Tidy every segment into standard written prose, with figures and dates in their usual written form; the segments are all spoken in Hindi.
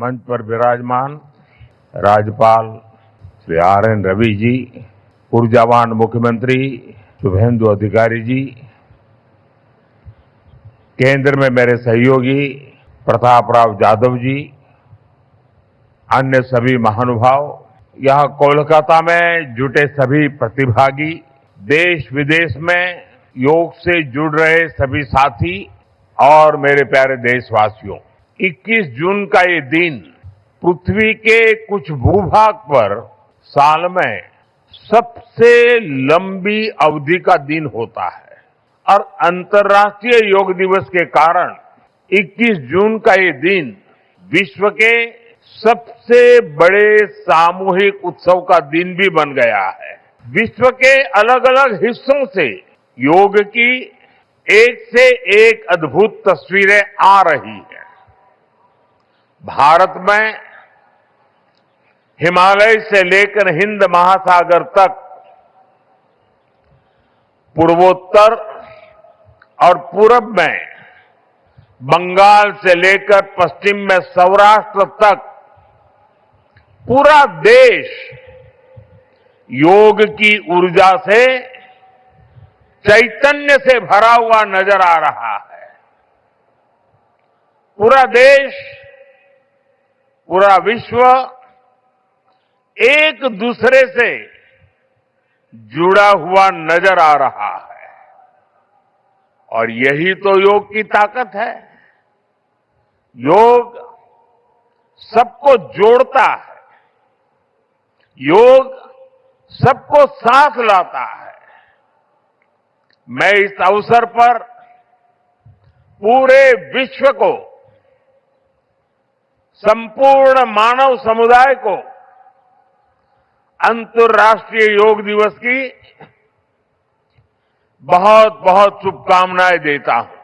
मंच पर विराजमान राज्यपाल श्री RN रवि जी, ऊर्जावान मुख्यमंत्री शुभेंदु अधिकारी जी, केंद्र में मेरे सहयोगी प्रताप राव जाधव जी, अन्य सभी महानुभाव, यहां कोलकाता में जुटे सभी प्रतिभागी, देश विदेश में योग से जुड़ रहे सभी साथी और मेरे प्यारे देशवासियों, 21 जून का ये दिन पृथ्वी के कुछ भूभाग पर साल में सबसे लंबी अवधि का दिन होता है और अंतर्राष्ट्रीय योग दिवस के कारण 21 जून का ये दिन विश्व के सबसे बड़े सामूहिक उत्सव का दिन भी बन गया है। विश्व के अलग अलग हिस्सों से योग की एक से एक अद्भुत तस्वीरें आ रही हैं। भारत में हिमालय से लेकर हिंद महासागर तक, पूर्वोत्तर और पूरब में बंगाल से लेकर पश्चिम में सौराष्ट्र तक पूरा देश योग की ऊर्जा से, चैतन्य से भरा हुआ नजर आ रहा है। पूरा देश, पूरा विश्व एक दूसरे से जुड़ा हुआ नजर आ रहा है और यही तो योग की ताकत है। योग सबको जोड़ता है, योग सबको साथ लाता है। मैं इस अवसर पर पूरे विश्व को, संपूर्ण मानव समुदाय को अंतर्राष्ट्रीय योग दिवस की बहुत बहुत शुभकामनाएं देता हूं।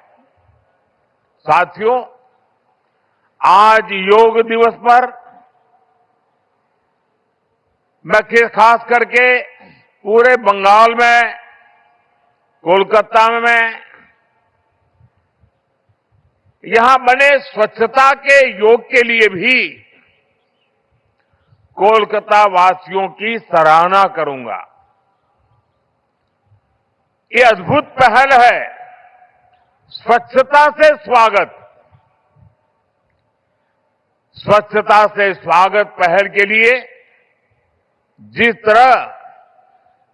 साथियों, आज योग दिवस पर मैं खास करके पूरे बंगाल में, कोलकाता में यहां बने स्वच्छता के योग के लिए भी कोलकाता वासियों की सराहना करूंगा। ये अद्भुत पहल है, स्वच्छता से स्वागत। स्वच्छता से स्वागत पहल के लिए जिस तरह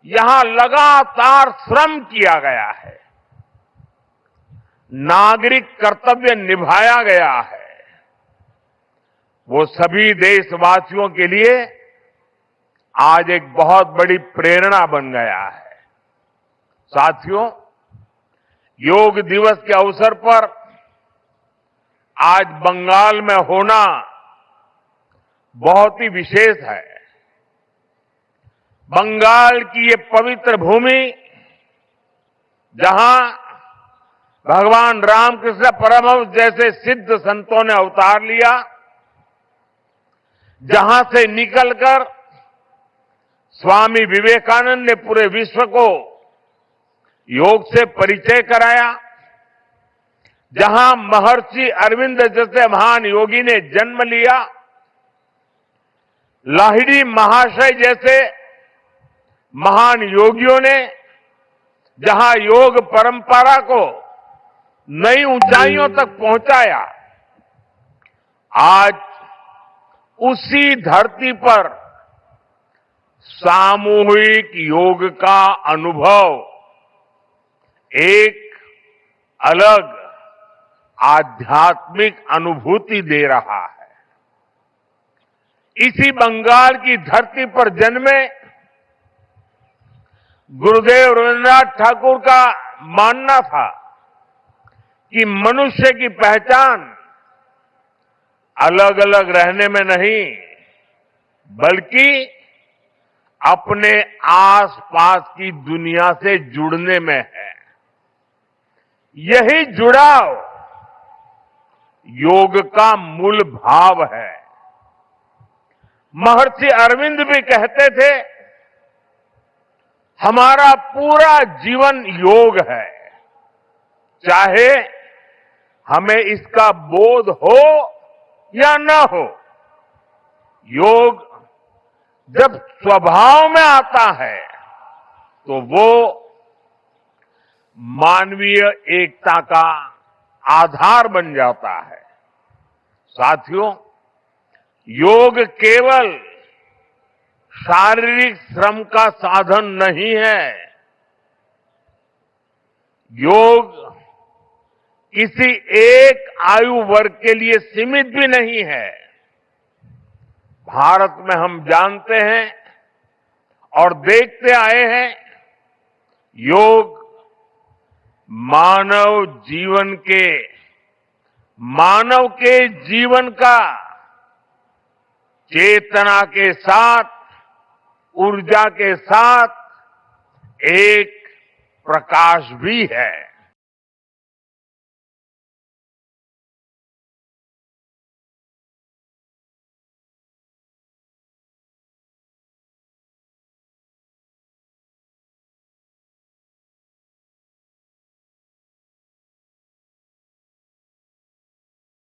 यहां लगातार श्रम किया गया है, नागरिक कर्तव्य निभाया गया है, वो सभी देशवासियों के लिए आज एक बहुत बड़ी प्रेरणा बन गया है। साथियों, योग दिवस के अवसर पर आज बंगाल में होना बहुत ही विशेष है। बंगाल की ये पवित्र भूमि, जहां भगवान रामकृष्ण परमहंस जैसे सिद्ध संतों ने अवतार लिया, जहां से निकलकर स्वामी विवेकानंद ने पूरे विश्व को योग से परिचय कराया, जहां महर्षि अरविंद जैसे महान योगी ने जन्म लिया, लाहिड़ी महाशय जैसे महान योगियों ने जहां योग परंपरा को नई ऊंचाइयों तक पहुंचाया, आज उसी धरती पर सामूहिक योग का अनुभव एक अलग आध्यात्मिक अनुभूति दे रहा है। इसी बंगाल की धरती पर जन्मे गुरुदेव रविन्द्रनाथ ठाकुर का मानना था कि मनुष्य की पहचान अलग अलग रहने में नहीं, बल्कि अपने आसपास की दुनिया से जुड़ने में है। यही जुड़ाव योग का मूल भाव है। महर्षि अरविंद भी कहते थे, हमारा पूरा जीवन योग है, चाहे हमें इसका बोध हो या न हो। योग जब स्वभाव में आता है तो वो मानवीय एकता का आधार बन जाता है। साथियों, योग केवल शारीरिक श्रम का साधन नहीं है। योग किसी एक आयु वर्ग के लिए सीमित भी नहीं है। भारत में हम जानते हैं और देखते आए हैं, योग मानव के जीवन का चेतना के साथ, ऊर्जा के साथ एक प्रकाश भी है।